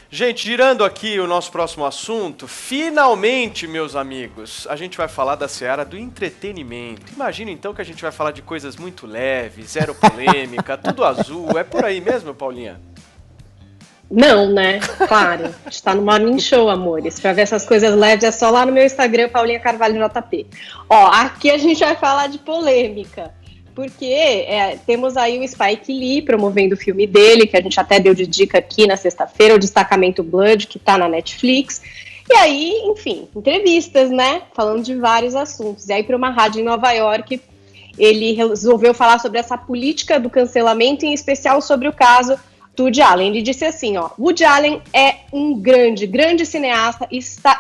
Gente, girando aqui o nosso próximo assunto, finalmente, meus amigos, a gente vai falar da seara do entretenimento. Imagina então que a gente vai falar de coisas muito leves, zero polêmica, tudo azul. É por aí mesmo, Paulinha? Não, né? Claro. A gente tá no Morning Show, amores. Pra ver essas coisas leves é só lá no meu Instagram, Paulinha Carvalho JP. Ó, aqui a gente vai falar de polêmica. Porque temos aí o Spike Lee promovendo o filme dele, que a gente até deu de dica aqui na sexta-feira, o Destacamento Blood, que tá na Netflix. E aí, enfim, entrevistas, né? Falando de vários assuntos. E aí, para uma rádio em Nova York, ele resolveu falar sobre essa política do cancelamento, em especial sobre o caso do Woody Allen. Ele disse assim, ó, Woody Allen é um grande cineasta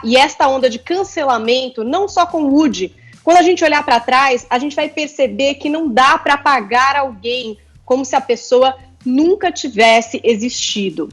e esta onda de cancelamento, não só com Woody. Quando a gente olhar para trás, a gente vai perceber que não dá para apagar alguém como se a pessoa nunca tivesse existido.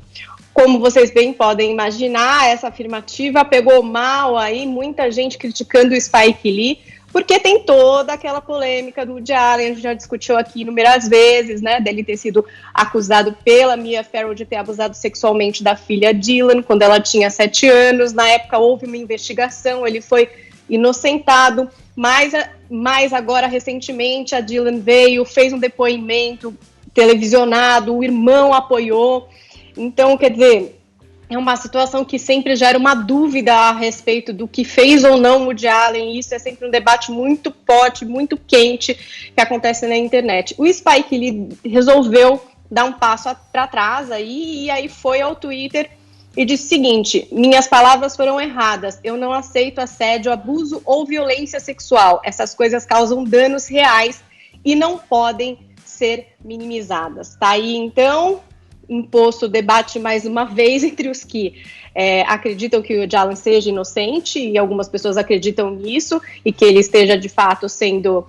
Como vocês bem podem imaginar, essa afirmativa pegou mal aí, muita gente criticando o Spike Lee, porque tem toda aquela polêmica do Woody Allen, a gente já discutiu aqui inúmeras vezes, né, dele ter sido acusado pela Mia Farrow de ter abusado sexualmente da filha Dylan, quando ela tinha 7 anos. Na época houve uma investigação, ele foi inocentado, mas agora recentemente a Dylan veio, fez um depoimento televisionado, o irmão apoiou. Então, quer dizer, é uma situação que sempre gera uma dúvida a respeito do que fez ou não o Woody Allen, e isso é sempre um debate muito forte, muito quente, que acontece na internet. O Spike Lee resolveu dar um passo para trás aí, e aí foi ao Twitter e disse o seguinte: minhas palavras foram erradas, eu não aceito assédio, abuso ou violência sexual, essas coisas causam danos reais e não podem ser minimizadas. Tá aí então imposto o debate mais uma vez entre os que acreditam que o Woody Allen seja inocente, e algumas pessoas acreditam nisso, e que ele esteja de fato sendo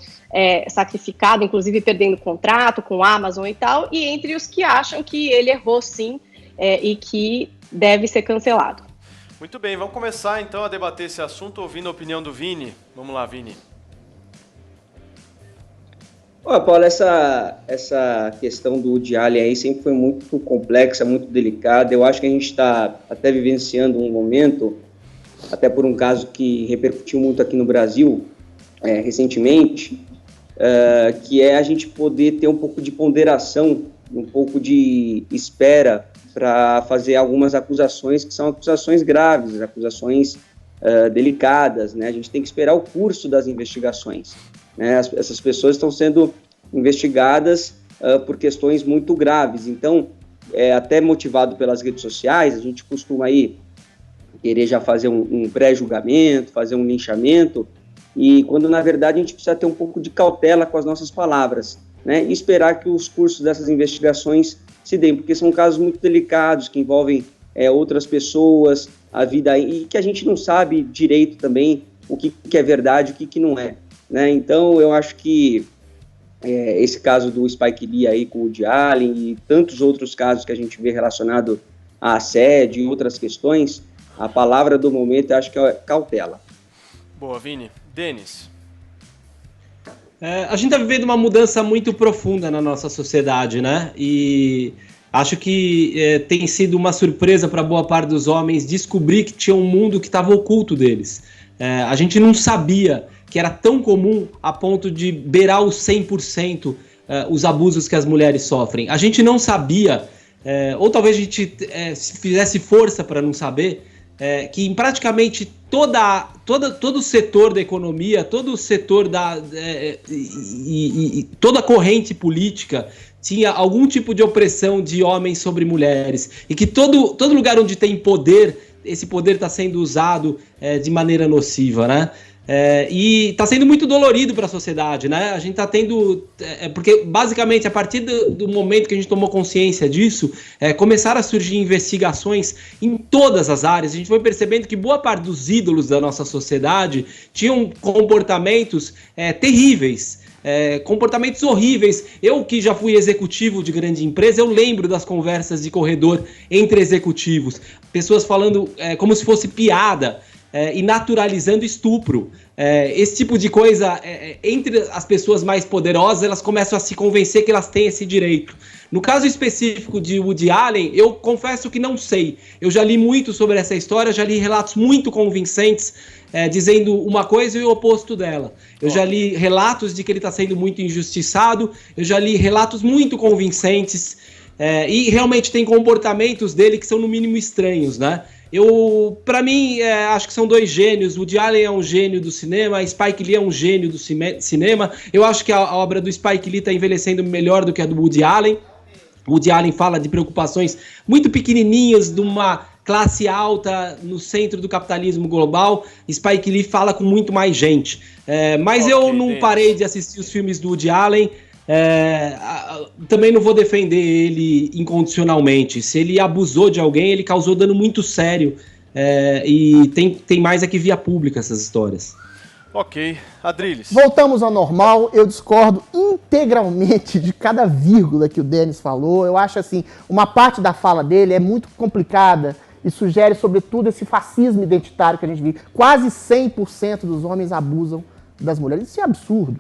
sacrificado, inclusive perdendo contrato com a Amazon e tal, e entre os que acham que ele errou sim, e que deve ser cancelado. Muito bem, vamos começar então a debater esse assunto ouvindo a opinião do Vini. Vamos lá, Vini. Olha, Paulo, essa questão do Woody Allen aí sempre foi muito complexa, muito delicada. Eu acho que a gente está até vivenciando um momento, até por um caso que repercutiu muito aqui no Brasil recentemente, que é a gente poder ter um pouco de ponderação, um pouco de espera para fazer algumas acusações que são acusações graves, acusações delicadas, né? A gente tem que esperar o curso das investigações, né? Essas pessoas estão sendo investigadas por questões muito graves, então, até motivado pelas redes sociais, a gente costuma aí querer já fazer um pré-julgamento, fazer um linchamento, e quando na verdade a gente precisa ter um pouco de cautela com as nossas palavras, né? E esperar que os cursos dessas investigações se deem, porque são casos muito delicados, que envolvem outras pessoas, a vida, e que a gente não sabe direito também o que é verdade e o que não é, né? Então, eu acho que esse caso do Spike Lee aí com o Woody Allen e tantos outros casos que a gente vê relacionado a assédio e outras questões, a palavra do momento eu acho que é cautela. Boa, Vini. Denis. A gente está vivendo uma mudança muito profunda na nossa sociedade, né? E acho que tem sido uma surpresa para boa parte dos homens descobrir que tinha um mundo que estava oculto deles. A gente não sabia que era tão comum a ponto de beirar os 100% os abusos que as mulheres sofrem. A gente não sabia, ou talvez a gente fizesse força para não saber, que em praticamente todo o setor da economia, todo o setor e toda a corrente política tinha algum tipo de opressão de homens sobre mulheres, e que todo lugar onde tem poder, esse poder está sendo usado de maneira nociva, né? E está sendo muito dolorido para a sociedade, né? A gente está tendo... porque, basicamente, a partir do momento que a gente tomou consciência disso, começaram a surgir investigações em todas as áreas. A gente foi percebendo que boa parte dos ídolos da nossa sociedade tinham comportamentos terríveis, comportamentos horríveis. Eu, que já fui executivo de grande empresa, eu lembro das conversas de corredor entre executivos. Pessoas falando como se fosse piada, e naturalizando estupro. Esse tipo de coisa, entre as pessoas mais poderosas, elas começam a se convencer que elas têm esse direito. No caso específico de Woody Allen, eu confesso que não sei. Eu já li muito sobre essa história, já li relatos muito convincentes, dizendo uma coisa e o oposto dela. Eu já li relatos de que ele está sendo muito injustiçado, eu já li relatos muito convincentes, e realmente tem comportamentos dele que são no mínimo estranhos, né? Para mim, acho que são dois gênios. O Woody Allen é um gênio do cinema, Spike Lee é um gênio do cinema. Eu acho que a obra do Spike Lee está envelhecendo melhor do que a do Woody Allen. O Woody Allen fala de preocupações muito pequenininhas de uma classe alta no centro do capitalismo global. Spike Lee fala com muito mais gente. Mas eu não parei de assistir os filmes do Woody Allen. Também não vou defender ele incondicionalmente. Se ele abusou de alguém, ele causou dano muito sério, e tem mais aqui via pública essas histórias. Ok, Adriles. Voltamos ao normal. Eu discordo integralmente de cada vírgula que o Denis falou. Eu acho assim, uma parte da fala dele é muito complicada e sugere sobretudo esse fascismo identitário que a gente vive. Quase 100% dos homens abusam das mulheres. Isso é absurdo.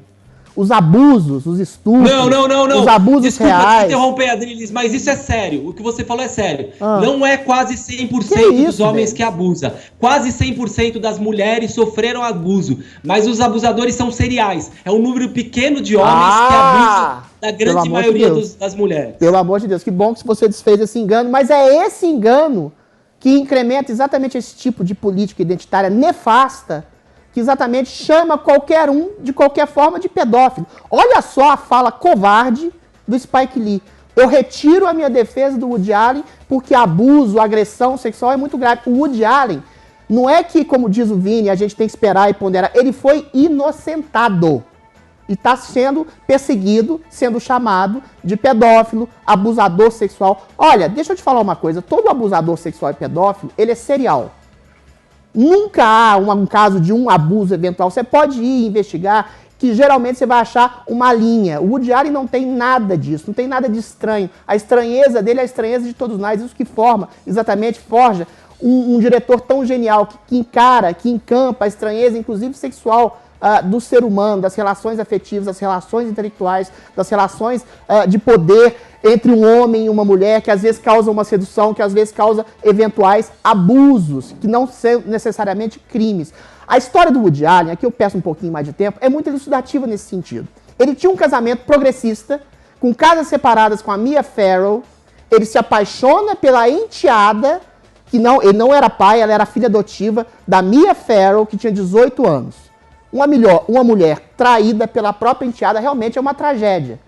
Os abusos, os estupros, não. Os abusos Desculpa reais. Desculpa te interromper, Adriles, mas isso é sério. O que você falou é sério. Não é quase 100% dos homens que abusam. Quase 100% das mulheres sofreram abuso. Mas os abusadores são seriais. É um número pequeno de homens que abusam da grande maioria das mulheres. Pelo amor de Deus, que bom que você desfez esse engano. Mas é esse engano que incrementa exatamente esse tipo de política identitária nefasta, que exatamente chama qualquer um, de qualquer forma, de pedófilo. Olha só a fala covarde do Spike Lee. Eu retiro a minha defesa do Woody Allen porque abuso, agressão sexual é muito grave. O Woody Allen, não é que, como diz o Vini, a gente tem que esperar e ponderar. Ele foi inocentado. E está sendo perseguido, sendo chamado de pedófilo, abusador sexual. Olha, deixa eu te falar uma coisa. Todo abusador sexual e pedófilo, ele é serial. Nunca há um caso de um abuso eventual. Você pode ir investigar, que geralmente você vai achar uma linha. O Woody Allen não tem nada disso, não tem nada de estranho. A estranheza dele é a estranheza de todos nós. Isso que forja um diretor tão genial, que encara, que encampa a estranheza, inclusive sexual, do ser humano, das relações afetivas, das relações intelectuais, das relações de poder entre um homem e uma mulher, que às vezes causa uma sedução, que às vezes causa eventuais abusos, que não são necessariamente crimes. A história do Woody Allen, aqui eu peço um pouquinho mais de tempo, é muito elucidativa nesse sentido. Ele tinha um casamento progressista, com casas separadas com a Mia Farrow, ele se apaixona pela enteada, que ele não era pai, ela era filha adotiva da Mia Farrow, que tinha 18 anos. Uma mulher traída pela própria enteada realmente é uma tragédia.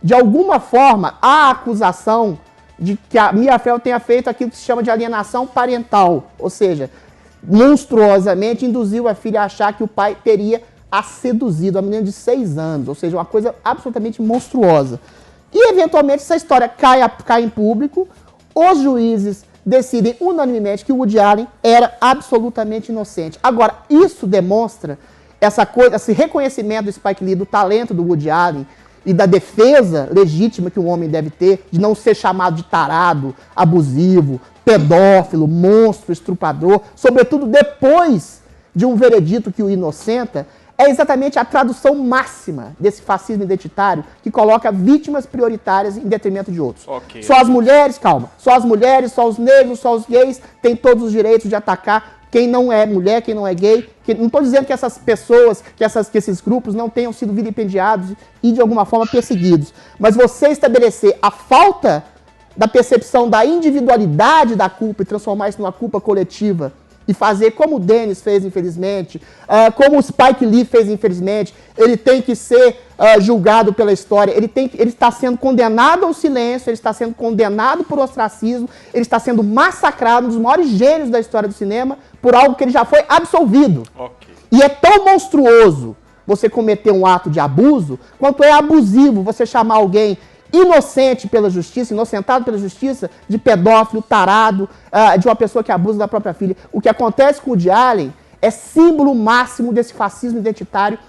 De alguma forma, há acusação de que a Mia Farrow tenha feito aquilo que se chama de alienação parental. Ou seja, monstruosamente induziu a filha a achar que o pai teria a seduzido a menina de 6 anos. Ou seja, uma coisa absolutamente monstruosa. E, eventualmente, essa história cai em público. Os juízes decidem unanimemente que o Woody Allen era absolutamente inocente. Agora, isso demonstra esse reconhecimento do Spike Lee, do talento do Woody Allen e da defesa legítima que um homem deve ter, de não ser chamado de tarado, abusivo, pedófilo, monstro, estuprador, sobretudo depois de um veredito que o inocenta, é exatamente a tradução máxima desse fascismo identitário que coloca vítimas prioritárias em detrimento de outros. Okay. Só as mulheres, só as mulheres, só os negros, só os gays têm todos os direitos de atacar quem não é mulher, quem não é gay. Não estou dizendo que essas pessoas, que esses grupos não tenham sido vilipendiados e de alguma forma perseguidos. Mas você estabelecer a falta da percepção da individualidade da culpa e transformar isso numa culpa coletiva e fazer como o Denis fez, infelizmente, como o Spike Lee fez, infelizmente, ele tem que ser julgado pela história, ele está sendo condenado ao silêncio, ele está sendo condenado por ostracismo, ele está sendo massacrado, um dos maiores gênios da história do cinema, por algo que ele já foi absolvido. Okay. E é tão monstruoso você cometer um ato de abuso, quanto é abusivo você chamar alguém inocente pela justiça, inocentado pela justiça, de pedófilo, tarado, de uma pessoa que abusa da própria filha. O que acontece com o Woody Allen é símbolo máximo desse fascismo identitário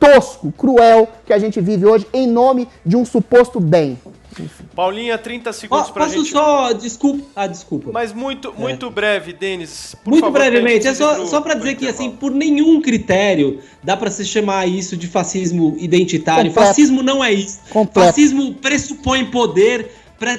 tosco, cruel, que a gente vive hoje em nome de um suposto bem. Paulinha, 30 segundos pra Posso gente... só... Desculpa. Mas muito breve, Denis. Muito brevemente, é só para dizer que, assim, por nenhum critério dá para se chamar isso de fascismo identitário. Completo. Fascismo não é isso. Completo. Fascismo pressupõe poder,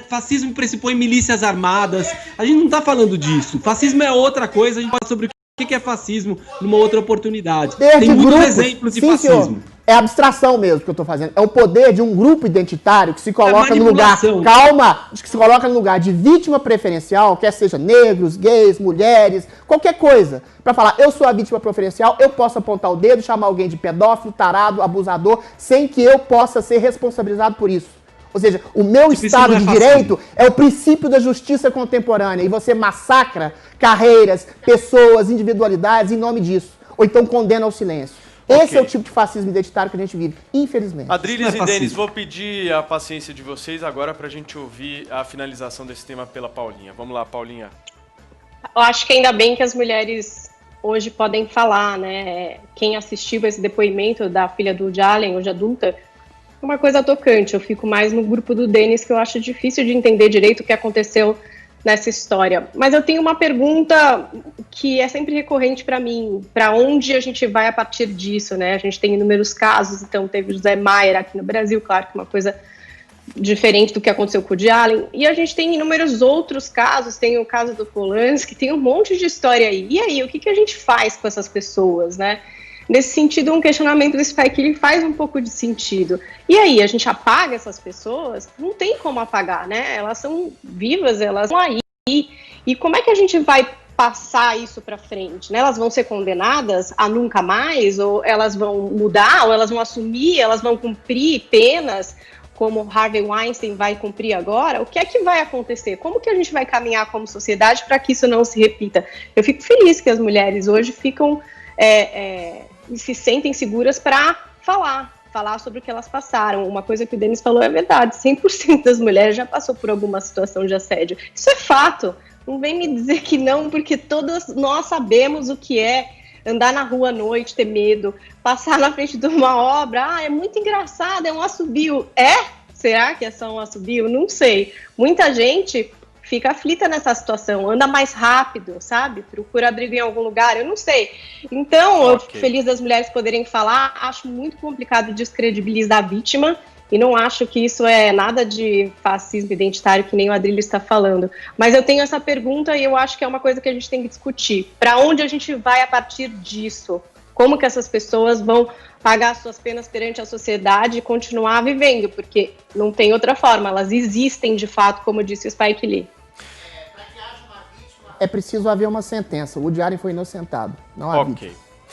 fascismo pressupõe milícias armadas. A gente não tá falando disso. Fascismo é outra coisa, a gente pode sobre o que é fascismo numa outra oportunidade. Tem muitos exemplos de fascismo. Senhor. É abstração mesmo que eu tô fazendo. É o poder de um grupo identitário que se coloca no lugar... Calma! Que se coloca no lugar de vítima preferencial, quer seja negros, gays, mulheres, qualquer coisa. Pra falar, eu sou a vítima preferencial, eu posso apontar o dedo, chamar alguém de pedófilo, tarado, abusador, sem que eu possa ser responsabilizado por isso. Ou seja, o meu Estado de Direito é o princípio da justiça contemporânea. E você massacra carreiras, pessoas, individualidades em nome disso. Ou então condena ao silêncio. Esse é o tipo de fascismo identitário que a gente vive, infelizmente. Adriles e Denis, vou pedir a paciência de vocês agora pra gente ouvir a finalização desse tema pela Paulinha. Vamos lá, Paulinha. Eu acho que ainda bem que as mulheres hoje podem falar, né? Quem assistiu esse depoimento da filha do Woody Allen, hoje adulta, é uma coisa tocante. Eu fico mais no grupo do Denis, que eu acho difícil de entender direito o que aconteceu nessa história. Mas eu tenho uma pergunta que é sempre recorrente para mim, para onde a gente vai a partir disso, né? A gente tem inúmeros casos, então teve José Maier aqui no Brasil, claro que é uma coisa diferente do que aconteceu com o Woody Allen, e a gente tem inúmeros outros casos, tem o caso do Polanski, tem um monte de história aí. E aí, o que a gente faz com essas pessoas, né? Nesse sentido, um questionamento do Spike Lee faz um pouco de sentido. E aí, a gente apaga essas pessoas? Não tem como apagar, né? Elas são vivas, elas estão aí. E como é que a gente vai passar isso para frente, né? Elas vão ser condenadas a nunca mais? Ou elas vão mudar? Ou elas vão assumir? Elas vão cumprir penas como Harvey Weinstein vai cumprir agora? O que é que vai acontecer? Como que a gente vai caminhar como sociedade para que isso não se repita? Eu fico feliz que as mulheres hoje ficam... se sentem seguras para falar sobre o que elas passaram. Uma coisa que o Denis falou é verdade, 100% das mulheres já passou por alguma situação de assédio. Isso é fato, não vem me dizer que não, porque todas nós sabemos o que é andar na rua à noite, ter medo, passar na frente de uma obra, é muito engraçado, é um assobio. Será que é só um assobio? Não sei. Muita gente fica aflita nessa situação, anda mais rápido, sabe? Procura abrigo em algum lugar, eu não sei. Então, eu fico feliz das mulheres poderem falar, acho muito complicado descredibilizar a vítima, e não acho que isso é nada de fascismo identitário, que nem o Adrilho está falando. Mas eu tenho essa pergunta e eu acho que é uma coisa que a gente tem que discutir. Para onde a gente vai a partir disso? Como que essas pessoas vão pagar suas penas perante a sociedade e continuar vivendo? Porque não tem outra forma, elas existem de fato, como disse o Spike Lee. É preciso haver uma sentença. O Woody Allen foi inocentado, não a vítima.